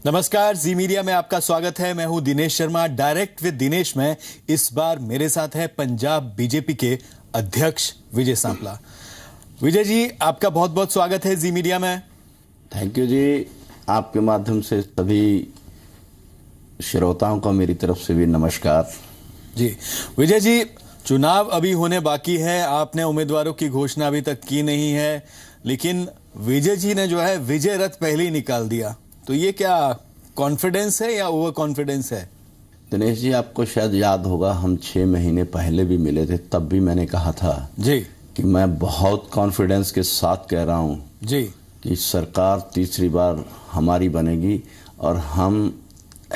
नमस्कार, जी मीडिया में आपका स्वागत है। मैं हूं दिनेश शर्मा, डायरेक्ट विद दिनेश में। इस बार मेरे साथ है पंजाब बीजेपी के अध्यक्ष विजय सांपला। विजय जी, आपका बहुत बहुत स्वागत है जी मीडिया में। थैंक यू जी। आपके माध्यम से सभी श्रोताओं को मेरी तरफ से भी नमस्कार। जी विजय जी, चुनाव अभी होने बाकी है, आपने उम्मीदवारों की घोषणा अभी तक की नहीं है, लेकिन विजय जी ने जो है विजय रथ पहले ही निकाल दिया, तो ये क्या कॉन्फिडेंस है या ओवर कॉन्फिडेंस है? दिनेश जी, आपको शायद याद होगा, हम 6 महीने पहले भी मिले थे, तब भी मैंने कहा था जी कि मैं बहुत कॉन्फिडेंस के साथ कह रहा हूं जी कि सरकार तीसरी बार हमारी बनेगी और हम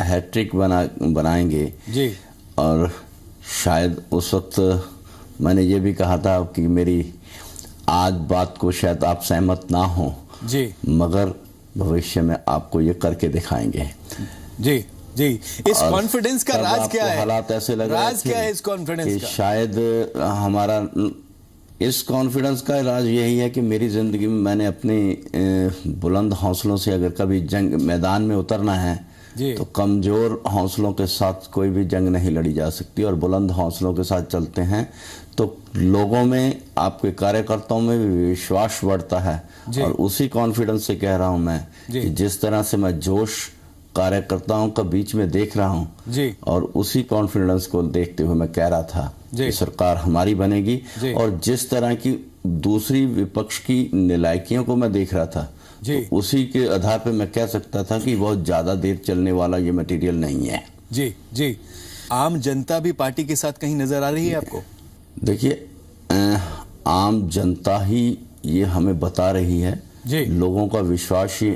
हैट्रिक बनाएंगे जी। और शायद उस वक्त मैंने ये भी कहा था कि मेरी आज बात को शायद आप सहमत ना हो जी, मगर भविष्य में आपको ये करके दिखाएंगे। जी जी। इस कॉन्फिडेंस का राज क्या है? हालात ऐसे लग रहे राज क्या है इस कॉन्फिडेंस का? शायद हमारा इस कॉन्फिडेंस का राज यही है कि मेरी जिंदगी में मैंने अपने बुलंद हौसलों से अगर कभी जंग मैदान में उतरना है तो कमजोर हौसलों के साथ कोई भी जंग नहीं लड़ी जा सकती, और बुलंद हौसलों के साथ चलते हैं तो लोगों में, आपके कार्यकर्ताओं में भी विश्वास बढ़ता है। और उसी कॉन्फिडेंस से कह रहा हूं मैं कि जिस तरह से मैं जोश कार्यकर्ताओं का बीच में देख रहा हूं, और उसी कॉन्फिडेंस को देखते हुए मैं कह रहा था कि सरकार हमारी बनेगी। और जिस तरह की दूसरी विपक्ष की नालायकियों को मैं देख रहा था, तो उसी के आधार पे मैं कह सकता था कि बहुत ज्यादा देर चलने वाला ये मटेरियल नहीं है। जी जी। आम जनता भी पार्टी के साथ कहीं नजर आ रही है आपको? देखिए, आम जनता ही ये हमें बता रही है, लोगों का विश्वास ही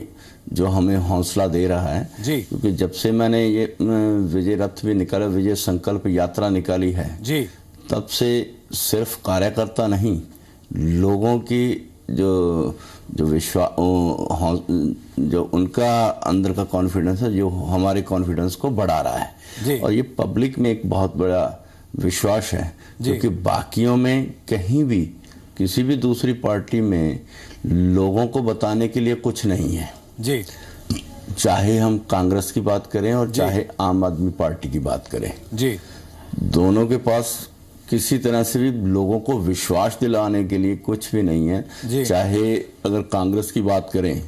जो हमें हौसला दे रहा है। क्योंकि जब से मैंने ये विजय रथ भी निकाला, विजय संकल्प यात्रा निकाली है, तब से सिर्फ कार्यकर्ता नहीं, लोगों की जो विश्वास, जो उनका अंदर का कॉन्फिडेंस है, जो हमारे कॉन्फिडेंस को बढ़ा रहा है। और ये पब्लिक में एक बहुत बड़ा विश्वास है, क्योंकि बाकियों में कहीं भी, किसी भी दूसरी पार्टी में लोगों को बताने के लिए कुछ नहीं है। चाहे हम कांग्रेस की बात करें और चाहे आम आदमी पार्टी की बात करें, दोनों के पास किसी तरह से भी लोगों को विश्वास दिलाने के लिए कुछ भी नहीं है। चाहे अगर कांग्रेस की बात करें,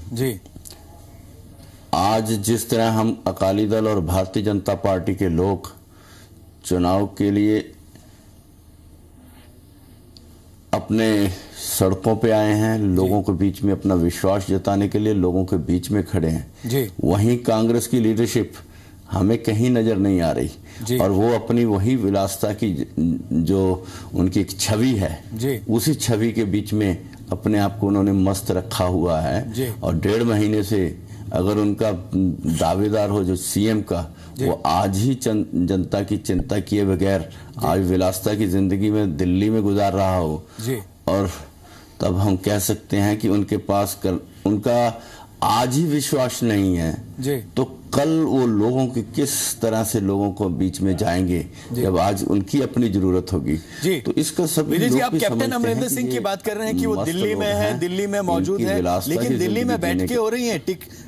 आज जिस तरह हम अकाली दल और भारतीय जनता पार्टी के लोग चुनाव के लिए अपने सड़कों पे आए हैं, लोगों के बीच में अपना विश्वास जताने के लिए लोगों के बीच में खड़े हैं, वहीं कांग्रेस की लीडरशिप हमें कहीं नजर नहीं आ रही। और वो अपनी वही विलासता की जो उनकी एक छवि है, उसी छवि के बीच में अपने आप को उन्होंने मस्त रखा हुआ है। और 1.5 महीने से अगर उनका दावेदार हो जो सीएम का, वो आज ही जनता की चिंता किए बगैर आज विलासता की जिंदगी में दिल्ली में गुजार रहा हो, और तब हम कह सकते हैं कि उनके पास उनका आज ही विश्वास नहीं है, तो कल वो लोगों के किस तरह से लोगों को बीच में जाएंगे जब आज उनकी अपनी जरूरत होगी। तो इसका सब विजय जी, आप कैप्टन अमरिंदर सिंह की बात कर रहे हैं कि वो दिल्ली में है, दिल्ली में मौजूद है, लेकिन दिल्ली में बैठ के हो रही है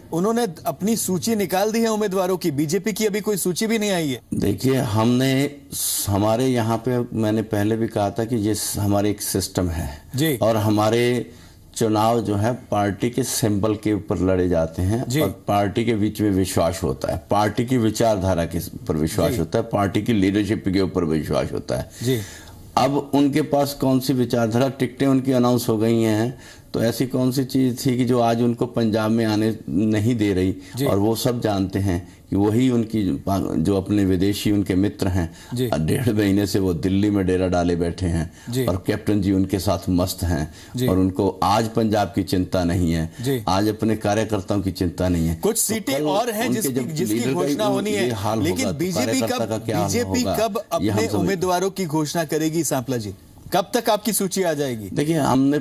उन्होंने अपनी सूची निकाल दी है उम्मीदवारों की, बीजेपी की अभी कोई सूची भी नहीं आई है। देखिए, हमारे यहाँ पे मैंने पहले भी कहा था कि ये हमारे एक सिस्टम है, और हमारे चुनाव जो है पार्टी के सिंबल के ऊपर लड़े जाते हैं, और पार्टी के बीच में विश्वास होता है, पार्टी की विचारधारा के ऊपर विश्वास होता है, पार्टी की लीडरशिप के ऊपर विश्वास होता है। अब उनके पास कौन सी विचारधारा, टिकटें उनकी अनाउंस हो गई हैं, तो ऐसी कौन सी चीज थी कि जो आज उनको पंजाब में आने नहीं दे रही? और वो सब जानते हैं कि वही उनकी जो अपने विदेशी उनके मित्र हैं, 1.5 महीने से वो दिल्ली में डेरा डाले बैठे हैं, और कैप्टन जी उनके साथ मस्त हैं, और उनको आज पंजाब की चिंता नहीं है, आज अपने कार्यकर्ताओं की चिंता नहीं है। कुछ सीटें और हैं जिसकी घोषणा होनी है, लेकिन बीजेपी कब अपने उम्मीदवारों की घोषणा करेगी? सांपला जी, कब तक आपकी सूची आ जाएगी? देखिए, हमने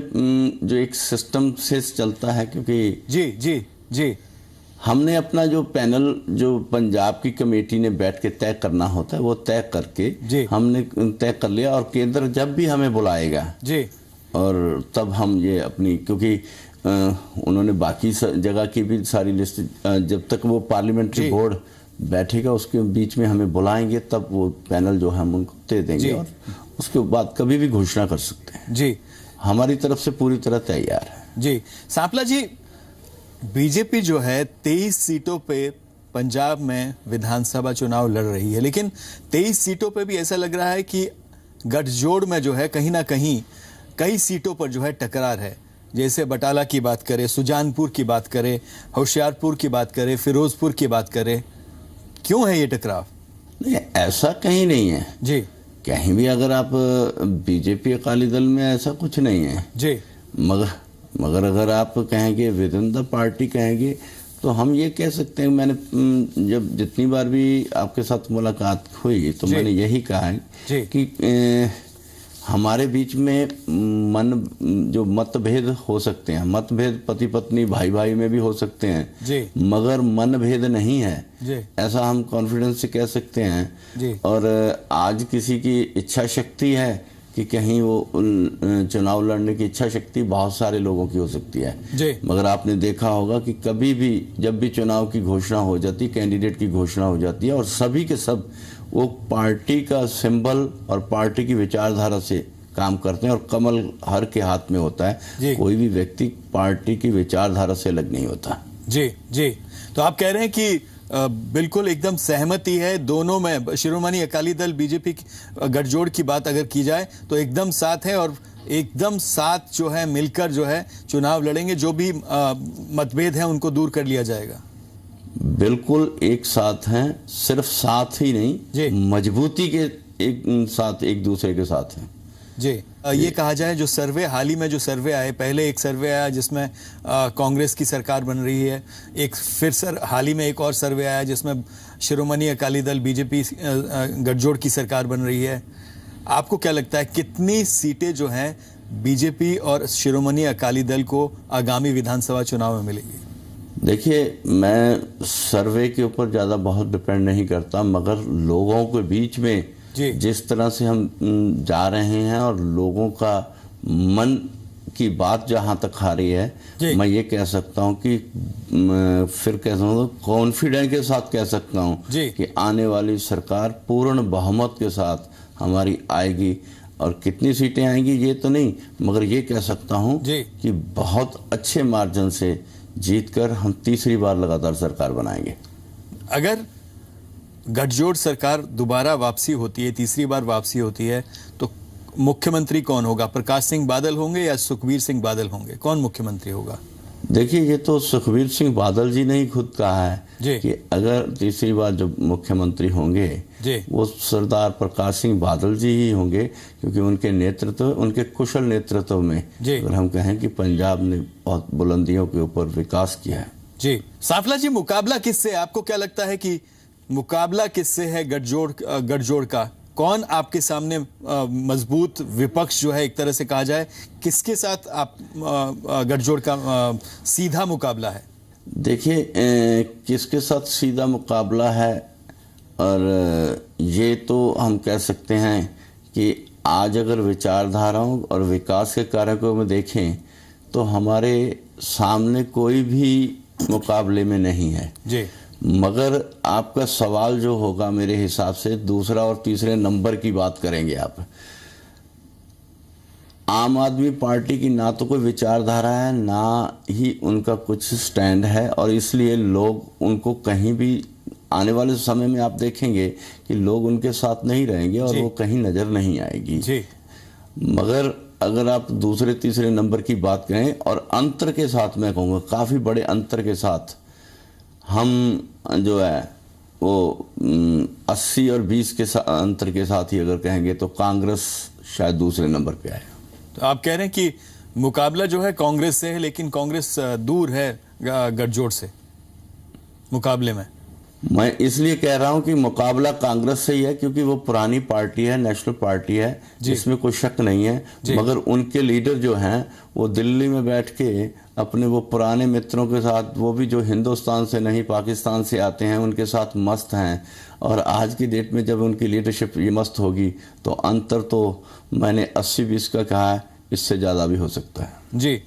जो एक सिस्टम से चलता है, क्योंकि जी हमने अपना जो पैनल जो पंजाब की कमेटी ने बैठ के तय करना होता है, वो तय करके हमने तय कर लिया, और केंद्र जब भी हमें बुलाएगा और तब हम ये अपनी, क्योंकि उन्होंने बाकी जगह की भी सारी लिस्ट, जब तक वो पार्लियामेंट्री बोर्ड बैठेगा उसके बीच में हमें बुलाएंगे, तब वो पैनल जो है हम उनको दे देंगे और उसके बाद कभी भी घोषणा कर सकते हैं जी। हमारी तरफ से पूरी तरह तैयार है जी। सांपला जी, बीजेपी जो है 23 सीटों पे पंजाब में विधानसभा चुनाव लड़ रही है, लेकिन 23 सीटों पे भी ऐसा लग रहा है कि गठजोड़ में जो है कहीं ना कहीं कई सीटों पर जो है टकरार है। जैसे बटाला की बात करें, सुजानपुर की बात करें, होशियारपुर की बात करें, फिरोजपुर की बात करें, क्यों है ये टकराव? नहीं, ऐसा कहीं नहीं है जी। कहीं भी अगर आप बीजेपी अकाली दल में ऐसा कुछ नहीं है जी। मगर अगर आप कहेंगे विद इन द पार्टी कहेंगे तो हम ये कह सकते हैं, मैंने जब जितनी बार भी आपके साथ मुलाकात हुई तो मैंने यही कहा है कि हमारे बीच में जो मतभेद हो सकते हैं, मतभेद पति पत्नी भाई भाई में भी हो सकते हैं, मगर मनभेद नहीं है, ऐसा हम कॉन्फिडेंस से कह सकते हैं। और आज किसी की इच्छा शक्ति है कि कहीं वो चुनाव लड़ने की इच्छा शक्ति बहुत सारे लोगों की हो सकती है, मगर आपने देखा होगा कि कभी भी जब भी चुनाव की घोषणा हो जाती, कैंडिडेट की घोषणा हो जाती है और सभी के सब वो पार्टी का सिंबल और पार्टी की विचारधारा से काम करते हैं और कमल हर के हाथ में होता है। कोई भी व्यक्ति पार्टी की विचारधारा से अलग नहीं होता। जी जी। तो आप कह रहे हैं कि बिल्कुल एकदम सहमति है दोनों में, शिरोमणि अकाली दल बीजेपी गठजोड़ की बात अगर की जाए तो एकदम साथ है और एकदम साथ जो है मिलकर जो है चुनाव लड़ेंगे, जो भी मतभेद है उनको दूर कर लिया जाएगा। बिल्कुल एक साथ हैं, सिर्फ साथ ही नहीं, मजबूती के एक साथ एक दूसरे के साथ हैं जी। ये कहा जाए जो सर्वे हाल ही में जो सर्वे आए, पहले एक सर्वे आया जिसमें कांग्रेस की सरकार बन रही है, एक फिर हाल ही में एक और सर्वे आया जिसमें शिरोमणि अकाली दल बीजेपी गठजोड़ की सरकार बन रही है। आपको क्या लगता है कितनी सीटें जो हैं बीजेपी और शिरोमणि अकाली दल को आगामी विधानसभा चुनाव में मिलेगी? देखिए, मैं सर्वे के ऊपर ज़्यादा बहुत डिपेंड नहीं करता, मगर लोगों के बीच में जिस तरह से हम जा रहे हैं और लोगों का मन की बात जहां तक आ रही है, मैं ये कह सकता हूं कि फिर कह सकता हूं कॉन्फिडेंस के साथ कह सकता हूं कि आने वाली सरकार पूर्ण बहुमत के साथ हमारी आएगी। और कितनी सीटें आएंगी ये तो नहीं, मगर ये कह सकता हूं कि बहुत अच्छे मार्जिन से जीतकर हम तीसरी बार लगातार सरकार बनाएंगे। अगर गठजोड़ सरकार दोबारा वापसी होती है, तीसरी बार वापसी होती है, तो मुख्यमंत्री कौन होगा? प्रकाश सिंह बादल होंगे या सुखबीर सिंह बादल होंगे? कौन मुख्यमंत्री होगा? देखिए, ये तो सुखबीर सिंह बादल जी ने ही खुद कहा है कि अगर तीसरी बार जो मुख्यमंत्री होंगे वो सरदार प्रकाश सिंह बादल जी ही होंगे, क्योंकि उनके नेतृत्व, उनके कुशल नेतृत्व में अगर हम कहें कि पंजाब ने बहुत बुलंदियों के ऊपर विकास किया है। जी। सांपला जी, मुकाबला किससे? आपको क्या लगता है कि मुकाबला किससे है गठजोड़ का? कौन आपके सामने मजबूत विपक्ष जो है, एक तरह से कहा जाए, किसके साथ आप गठजोड़ का सीधा मुकाबला है? देखिए, किसके साथ सीधा मुकाबला है, और ये तो हम कह सकते हैं कि आज अगर विचारधाराओं और विकास के कारकों में देखें तो हमारे सामने कोई भी मुकाबले में नहीं है जी। मगर आपका सवाल जो होगा मेरे हिसाब से दूसरा और तीसरे नंबर की बात करेंगे आप। आम आदमी पार्टी की ना तो कोई विचारधारा है, ना ही उनका कुछ स्टैंड है, और इसलिए लोग उनको कहीं भी आने वाले समय में आप देखेंगे कि लोग उनके साथ नहीं रहेंगे और वो कहीं नजर नहीं आएगी जी। मगर अगर आप दूसरे तीसरे नंबर की बात करें और अंतर के साथ, मैं कहूँगा काफ़ी बड़े अंतर के साथ, हम जो है वो 80 और 20 के अंतर के साथ ही अगर कहेंगे तो कांग्रेस शायद दूसरे नंबर पे आए। तो आप कह रहे हैं कि मुकाबला जो है कांग्रेस से है, लेकिन कांग्रेस दूर है गठजोड़ से मुकाबले में? मैं इसलिए कह रहा हूं कि मुकाबला कांग्रेस से ही है क्योंकि वो पुरानी पार्टी है, नेशनल पार्टी है, जिसमें कोई शक नहीं है। मगर उनके लीडर जो हैं वो दिल्ली में बैठ के अपने वो पुराने मित्रों के साथ, वो भी जो हिंदुस्तान से नहीं पाकिस्तान से आते हैं, उनके साथ मस्त हैं। और आज की डेट में जब उनकी लीडरशिप ये मस्त होगी तो अंतर तो मैंने 80-20 का कहा है इससे ज़्यादा भी हो सकता है। जी,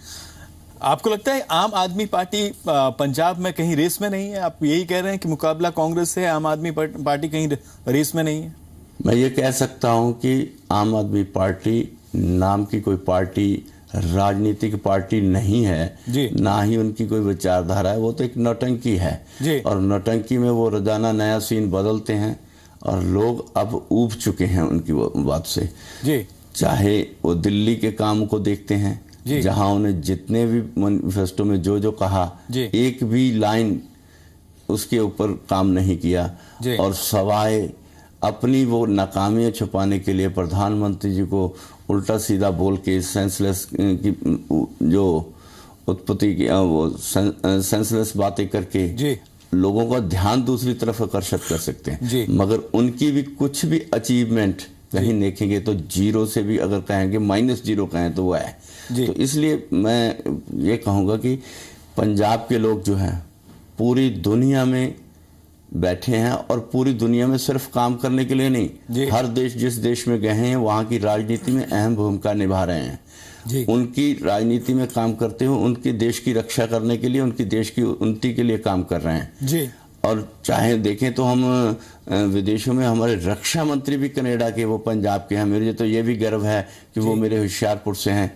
आपको लगता है आम आदमी पार्टी पंजाब में कहीं रेस में नहीं है? आप यही कह रहे हैं कि मुकाबला कांग्रेस से, आम आदमी पार्टी कहीं रेस में नहीं है? मैं ये कह सकता हूं कि आम आदमी पार्टी नाम की कोई पार्टी राजनीतिक पार्टी नहीं है, ना ही उनकी कोई विचारधारा है। वो तो एक नौटंकी है और नौटंकी में वो रोजाना नया सीन बदलते हैं और लोग अब ऊब चुके हैं उनकी वो बात से। चाहे वो दिल्ली के काम को देखते हैं, जहां उन्हें जितने भी मैनिफेस्टो में जो कहा, एक भी लाइन उसके ऊपर काम नहीं किया और सवाए अपनी वो नाकामियां छुपाने के लिए प्रधानमंत्री जी को उल्टा सीधा बोल के सेंसलेस की जो उत्पत्ति की वो सेंसलेस बातें करके लोगों का ध्यान दूसरी तरफ आकर्षित कर सकते हैं। मगर उनकी भी कुछ भी अचीवमेंट कहीं देखेंगे तो जीरो से भी अगर कहेंगे -0 कहें तो वो है। तो इसलिए मैं ये कहूँगा कि पंजाब के लोग जो हैं पूरी दुनिया में बैठे हैं और पूरी दुनिया में सिर्फ काम करने के लिए नहीं, हर देश जिस देश में गए हैं वहाँ की राजनीति में अहम भूमिका निभा रहे हैं। उनकी राजनीति में काम करते हुए उनके देश की रक्षा करने के लिए, उनकी देश की उन्नति के लिए काम कर रहे हैं। और चाहे देखें तो हम विदेशों में हमारे रक्षा मंत्री भी कनाडा के, वो पंजाब के हैं। मेरे तो ये भी गर्व है कि वो मेरे होशियारपुर से हैं।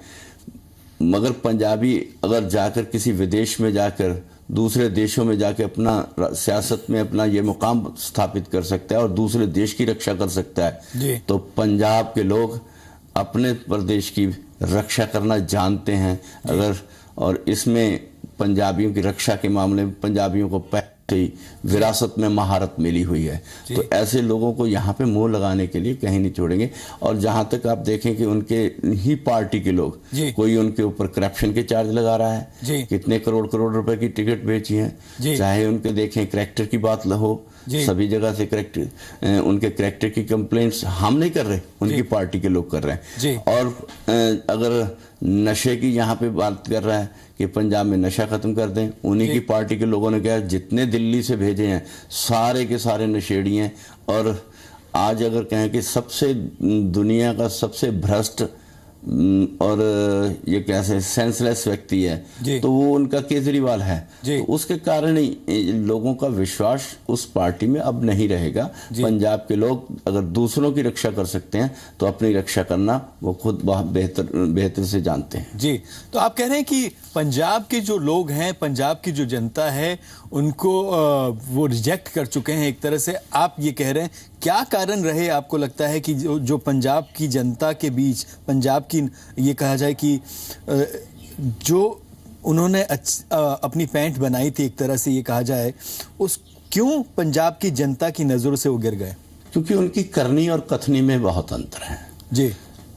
मगर पंजाबी अगर जाकर किसी विदेश में जाकर दूसरे देशों में जाके अपना सियासत में अपना ये मुकाम स्थापित कर सकता है और दूसरे देश की रक्षा कर सकता है, तो पंजाब के लोग अपने प्रदेश की रक्षा करना जानते हैं। अगर और इसमें पंजाबियों की रक्षा के मामले में पंजाबियों को विरासत में महारत मिली हुई है। तो ऐसे लोगों को यहाँ पे मुंह लगाने के लिए कहीं नहीं छोड़ेंगे। और जहां तक आप देखें कि उनके ही पार्टी के लोग, कोई उनके ऊपर करप्शन के चार्ज लगा रहा है, कितने करोड़ रुपए की टिकट बेची है, चाहे उनके देखें करैक्टर की बात हो, सभी जगह से करैक्टर, उनके करैक्टर की कंप्लेंट्स हम नहीं कर रहे, उनकी पार्टी के लोग कर रहे हैं। और अगर नशे की यहाँ पे बात कर रहा है कि पंजाब में नशा खत्म कर दें, उन्हीं की पार्टी के लोगों ने कहा जितने दिल्ली से भेजे हैं सारे के सारे नशेड़ी हैं। और आज अगर कहें कि सबसे दुनिया का सबसे भ्रष्ट और ये कैसे सेंसलेस व्यक्ति है तो वो उनका केजरीवाल है। तो उसके कारण ही लोगों का विश्वास उस पार्टी में अब नहीं रहेगा। पंजाब के लोग अगर दूसरों की रक्षा कर सकते हैं तो अपनी रक्षा करना वो खुद बहुत बेहतर से जानते हैं। जी, तो आप कह रहे हैं कि पंजाब के जो लोग हैं, पंजाब की जो जनता है, उनको वो रिजेक्ट कर चुके हैं एक तरह से। आप ये कह रहे हैं, क्या कारण रहे आपको लगता है कि जो पंजाब की जनता के बीच, पंजाब की ये कहा जाए कि जो उन्होंने अपनी पैंट बनाई थी एक तरह से ये कहा जाए, उस क्यों पंजाब की जनता की नजरों से वो गिर गए? क्योंकि उनकी करनी और कथनी में बहुत अंतर है।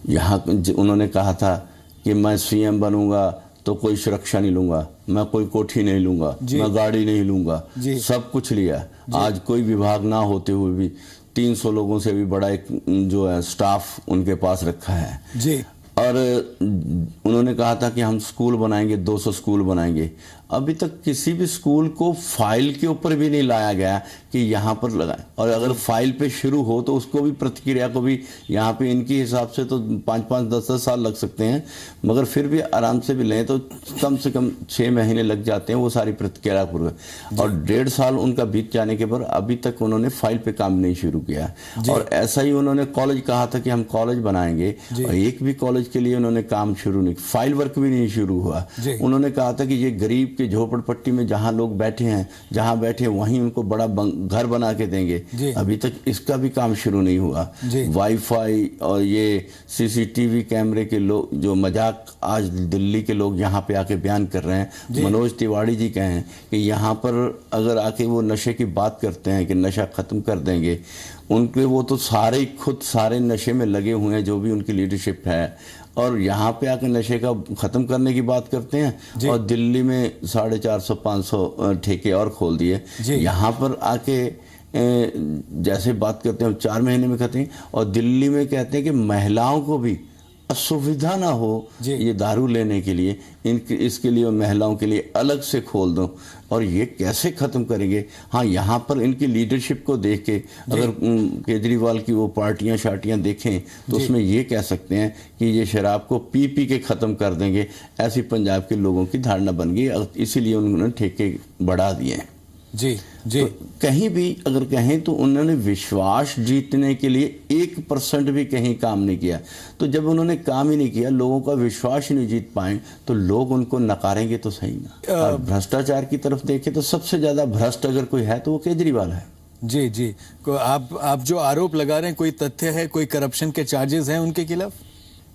यहाँ उन्होंने कहा था कि मैं सीएम बनूंगा तो कोई सुरक्षा नहीं लूंगा, मैं कोई कोठी नहीं लूंगा, मैं गाड़ी नहीं लूंगा, सब कुछ लिया। आज कोई विभाग ना होते हुए भी 300 लोगों से भी बड़ा एक जो है स्टाफ उनके पास रखा है। और उन्होंने कहा था कि हम स्कूल बनाएंगे, 200 स्कूल बनाएंगे। अभी तक किसी भी स्कूल को फाइल के ऊपर भी नहीं लाया गया कि यहाँ पर लगाए। और अगर फाइल पे शुरू हो तो उसको भी, प्रतिक्रिया को भी, यहाँ पे इनके हिसाब से तो 5-5, 10-10 साल लग सकते हैं, मगर फिर भी आराम से भी लें तो कम से कम 6 महीने लग जाते हैं वो सारी प्रतिक्रिया पूर्व। और 1.5 साल उनका बीत जाने के बाद अभी तक उन्होंने फाइल पे काम नहीं शुरू किया। और ऐसा ही उन्होंने कॉलेज कहा था कि हम कॉलेज बनाएंगे, और एक भी कॉलेज के लिए उन्होंने काम शुरू नहीं, फाइल वर्क भी नहीं शुरू हुआ। उन्होंने कहा था कि ये गरीब के झोपड़पट्टी में जहां लोग बैठे हैं, जहां बैठे वहीं उनको बड़ा घर बना के देंगे। अभी तक इसका भी काम शुरू नहीं हुआ। वाईफाई और ये सीसीटीवी कैमरे के लोग जो मजाक आज दिल्ली के लोग यहाँ पे आके बयान कर रहे हैं, मनोज तिवारी जी कहें कि यहाँ पर अगर आके वो नशे की बात करते हैं कि नशा खत्म कर देंगे, उनके वो तो सारे खुद सारे नशे में लगे हुए हैं जो भी उनकी लीडरशिप है। और यहाँ पे आके नशे का खत्म करने की बात करते हैं और दिल्ली में 450-500 ठेके और खोल दिए। यहाँ पर आके जैसे बात करते हैं 4 महीने में खत्म, और दिल्ली में कहते हैं कि महिलाओं को भी असुविधा ना हो ये दारू लेने के लिए, इसके लिए महिलाओं के लिए अलग से खोल दो। और ये कैसे खत्म करेंगे? हाँ, यहाँ पर इनकी लीडरशिप को देख के अगर केजरीवाल की वो पार्टियां शार्टियां देखें तो उसमें ये कह सकते हैं कि ये शराब को पी पी के ख़त्म कर देंगे, ऐसी पंजाब के लोगों की धारणा बन गई। इसीलिए उन्होंने ठेके बढ़ा दिए हैं। जी जी। तो कहीं भी अगर कहें तो उन्होंने विश्वास जीतने के लिए 1% भी कहीं काम नहीं किया। तो जब उन्होंने काम ही नहीं किया, लोगों का विश्वास ही नहीं जीत पाए, तो लोग उनको नकारेंगे तो सही ना। और भ्रष्टाचार की तरफ देखें तो सबसे ज्यादा भ्रष्ट अगर कोई है तो वो केजरीवाल है। जी जी। आप जो आरोप लगा रहे हैं, कोई तथ्य है, कोई करप्शन के चार्जेस हैं उनके खिलाफ?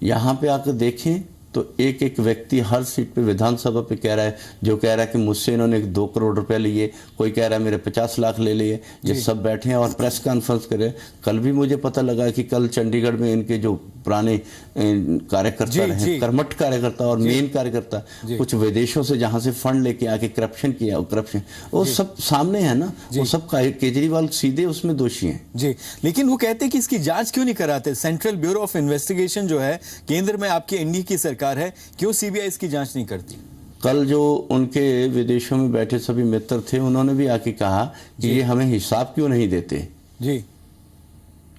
यहाँ पे आकर देखें तो एक एक व्यक्ति हर सीट पे विधानसभा पे कह रहा है, जो कह रहा है कि मुझसे इन्होंने 2 करोड़ रुपए लिए, कोई कह रहा है मेरे 50 लाख ले लिए। ये सब बैठे हैं और प्रेस कॉन्फ्रेंस करे। कल भी मुझे पता लगा कि कल चंडीगढ़ में इनके जो पुराने कार्यकर्ता रहे, कर्मठ कार्यकर्ता और मेन कार्यकर्ता, कुछ विदेशों से जहां से फंड लेके आके करप्शन किया, करप्शन वो सब सामने है ना। वो सब केजरीवाल सीधे उसमें दोषी हैं। जी, लेकिन वो कहते हैं कि इसकी जांच क्यों नहीं कराते? सेंट्रल ब्यूरो ऑफ इन्वेस्टिगेशन जो है केंद्र में आपके एनडीए की सरकार है, क्यों सीबीआई इसकी जांच नहीं करती? कल जो उनके विदेशों में बैठे सभी मित्र थे, उन्होंने भी आके कहा कि ये हमें हिसाब क्यों नहीं देते। जी,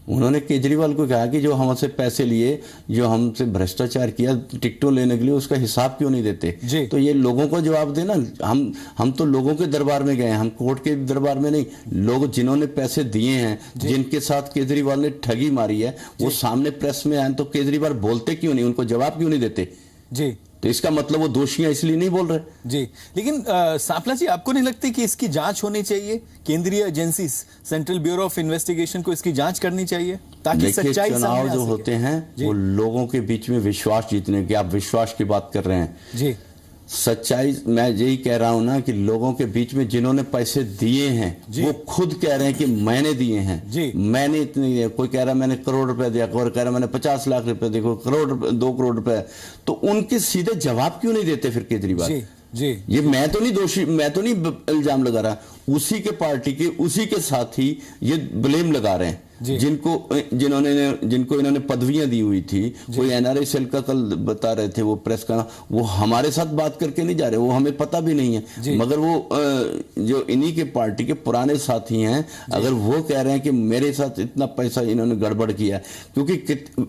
उन्होंने केजरीवाल को कहा कि जो हमसे पैसे लिए, जो हमसे भ्रष्टाचार किया टिकटों लेने के लिए, उसका हिसाब क्यों नहीं देते। तो ये लोगों को जवाब देना। हम तो लोगों के दरबार में गए, हम कोर्ट के दरबार में नहीं। लोग जिन्होंने पैसे दिए हैं, जिनके साथ केजरीवाल ने ठगी मारी है, वो सामने प्रेस में आए तो केजरीवाल बोलते क्यों नहीं, उनको जवाब क्यों नहीं देते? जी, तो इसका मतलब वो दोषियां इसलिए नहीं बोल रहे। जी, लेकिन सांपला जी, आपको नहीं लगती कि इसकी जांच होनी चाहिए? केंद्रीय agency central bureau of investigation को इसकी जांच करनी चाहिए ताकि सच्चाई सामने आ सके। चुनाव जो होते हैं वो लोगों के बीच में विश्वास जीतने के। आप विश्वास की बात कर रहे हैं जी। सच्चाई मैं यही कह रहा हूं ना कि लोगों के बीच में जिन्होंने पैसे दिए हैं वो खुद कह रहे हैं कि मैंने दिए हैं, मैंने इतने दिए। कोई कह रहा है मैंने करोड़ रुपए दिया, कोई कह रहा है मैंने 50 लाख रुपए, देखो 2 करोड़ रुपए। तो उनके सीधे जवाब क्यों नहीं देते फिर केजरीवाल? जी, ये मैं तो नहीं दोषी, मैं तो नहीं इल्जाम लगा रहा, उसी के पार्टी के उसी के साथी ये ब्लेम लगा रहे हैं जिनको इन्होंने पदवियां दी हुई थी। कोई एनआरआई सेल का कल बता रहे थे वो प्रेस का, वो हमारे साथ बात करके नहीं जा रहे, वो हमें पता भी नहीं है। मगर वो जो इन्हीं के पार्टी के पुराने साथी हैं, अगर वो कह रहे हैं कि मेरे साथ इतना पैसा इन्होंने गड़बड़ किया, क्योंकि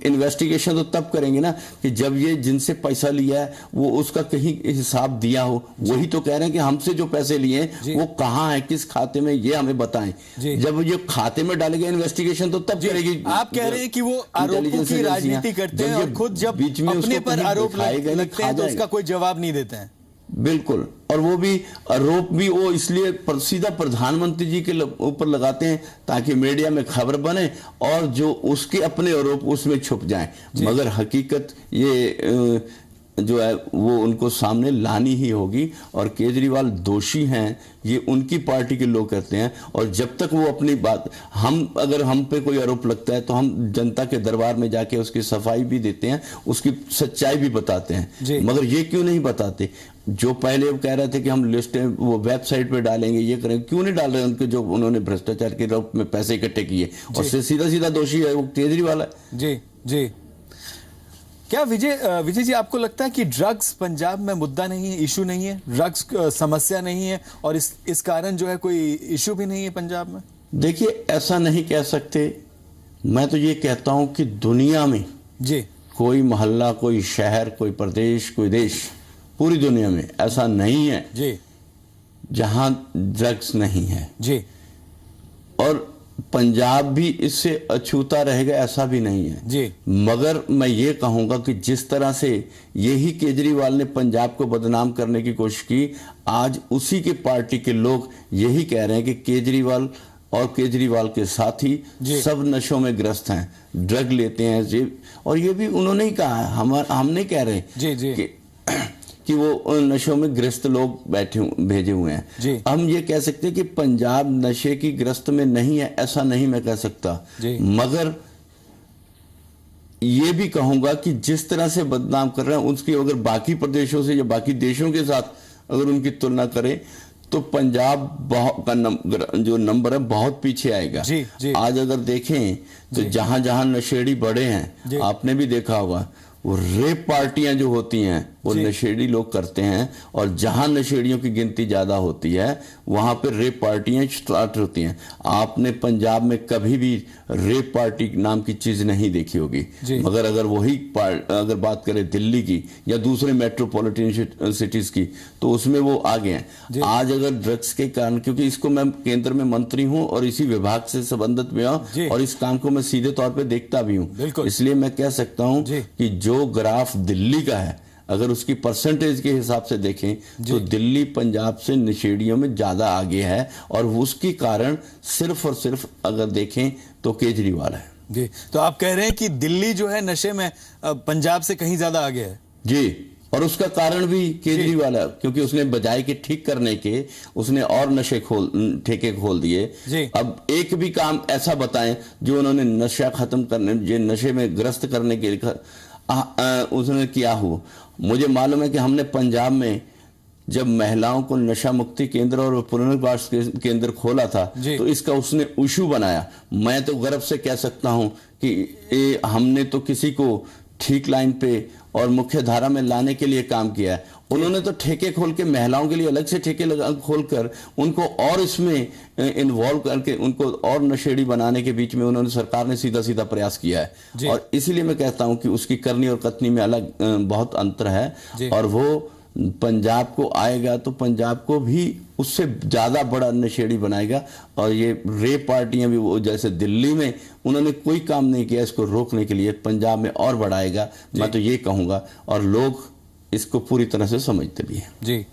इन्वेस्टिगेशन तो तब करेंगे ना कि जब ये जिनसे पैसा लिया है वो उसका कहीं हिसाब दिया हो। वही तो कह रहे हैं कि हमसे जो पैसे लिए वो कहाँ है, किस खाते में, ये हमें बताएं। जब ये खाते में डालेंगे इन्वेस्टिगेशन तो तब करेगी। आप कह रहे हैं कि वो आरोपों की राजनीति करते हैं और खुद जब अपने पर आरोप लगते हैं तो उसका कोई जवाब नहीं देते हैं। बिल्कुल, और वो भी आरोप भी वो इसलिए सीधा प्रधानमंत्री जी के ऊपर लगाते हैं ताकि मीडिया में खबर बने और जो उसके अपने आरोप उसमें छुप जाएं। मगर हकीकत ये जो है वो उनको सामने लानी ही होगी। और केजरीवाल दोषी हैं ये उनकी पार्टी के लोग कहते हैं। और जब तक वो अपनी बात, अगर हम पे कोई आरोप लगता है तो हम जनता के दरबार में जाके उसकी सफाई भी देते हैं, उसकी सच्चाई भी बताते हैं। मगर ये क्यों नहीं बताते? जो पहले वो कह रहे थे कि हम लिस्टें वो वेबसाइट पे डालेंगे, ये करेंगे, क्यों नहीं डाल रहे उनके जो उन्होंने भ्रष्टाचार के रूप में पैसे इकट्ठे किए? और सीधा सीधा दोषी है वो केजरीवाल है। जी जी। क्या विजय जी, आपको लगता है कि ड्रग्स पंजाब में मुद्दा नहीं है, इशू नहीं है, ड्रग्स समस्या नहीं है और इस कारण जो है कोई इशू भी नहीं है पंजाब में? देखिए, ऐसा नहीं कह सकते। मैं तो ये कहता हूं कि दुनिया में कोई मोहल्ला, कोई शहर, कोई प्रदेश, कोई देश, पूरी दुनिया में ऐसा नहीं है जहां ड्रग्स नहीं है। और पंजाब भी इससे अछूता रहेगा ऐसा भी नहीं है। मगर मैं ये कहूंगा कि जिस तरह से यही केजरीवाल ने पंजाब को बदनाम करने की कोशिश की, आज उसी के पार्टी के लोग यही कह रहे हैं कि केजरीवाल और केजरीवाल के साथी सब नशों में ग्रस्त हैं, ड्रग लेते हैं। और ये भी उन्होंने ही कहा, हम नहीं कह रहे कि वो नशों में ग्रस्त लोग भेजे हुए हैं। हम ये कह सकते हैं कि पंजाब नशे की ग्रस्त में नहीं है, ऐसा नहीं मैं कह सकता। मगर ये भी कहूंगा कि जिस तरह से बदनाम कर रहे हैं उसकी अगर बाकी प्रदेशों से या बाकी देशों के साथ अगर उनकी तुलना करें तो पंजाब का जो नंबर है बहुत पीछे आएगा। आज अगर देखें तो जहां जहां नशेड़ी बढ़े हैं, आपने भी देखा होगा, वो रेप पार्टियां जो होती हैं वो नशेड़ी लोग करते हैं, और जहां नशेड़ियों की गिनती ज्यादा होती है वहां पे रेप पार्टियां स्टार्ट होती हैं। आपने पंजाब में कभी भी रेप पार्टी नाम की चीज नहीं देखी होगी, मगर अगर वही अगर बात करें दिल्ली की या दूसरे मेट्रोपॉलिटन सिटीज की, तो उसमें वो आगे हैं। आज अगर ड्रग्स के कारण, क्योंकि इसको मैं केंद्र में मंत्री हूं और इसी विभाग से संबंधित में हूं और इस काम को मैं सीधे तौर पे देखता भी हूं, इसलिए मैं कह सकता हूं कि जो ग्राफ दिल्ली का है, अगर उसकी परसेंटेज के हिसाब से देखें तो दिल्ली पंजाब से नशेड़ियों में ज्यादा आगे है, और उसकी कारण सिर्फ और सिर्फ अगर देखें तो केजरीवाल है। जी, तो आप कह रहे हैं कि दिल्ली जो है नशे में पंजाब से कहीं ज्यादा आगे है? जी, और उसका कारण भी केजरीवाल है, क्योंकि उसने बजाय के ठीक करने के उसने और नशे ठेके खोल दिए। अब एक भी काम ऐसा बताएं जो उन्होंने नशा खत्म करने, जो नशे में ग्रस्त करने के लिए उसने किया हो। मुझे मालूम है कि हमने पंजाब में जब महिलाओं को नशा मुक्ति केंद्र और पुनर्वास केंद्र खोला था तो इसका उसने इशू बनाया। मैं तो गर्व से कह सकता हूं कि हमने तो किसी को ठीक लाइन पे और मुख्य धारा में लाने के लिए काम किया है। उन्होंने तो ठेके खोल के महिलाओं के लिए अलग से ठेके खोलकर उनको और इसमें इन्वॉल्व करके उनको और नशेड़ी बनाने के बीच में उन्होंने, सरकार ने सीधा सीधा प्रयास किया है। और इसीलिए मैं कहता हूं कि उसकी करनी और कथनी में अलग बहुत अंतर है, और वो पंजाब को आएगा तो पंजाब को भी उससे ज्यादा बड़ा नशेड़ी बनाएगा। और ये रेप पार्टियां भी वो जैसे दिल्ली में उन्होंने कोई काम नहीं किया इसको रोकने के लिए, पंजाब में और बढ़ाएगा, मैं तो ये कहूंगा, और लोग इसको पूरी तरह से समझते भी हैं। जी।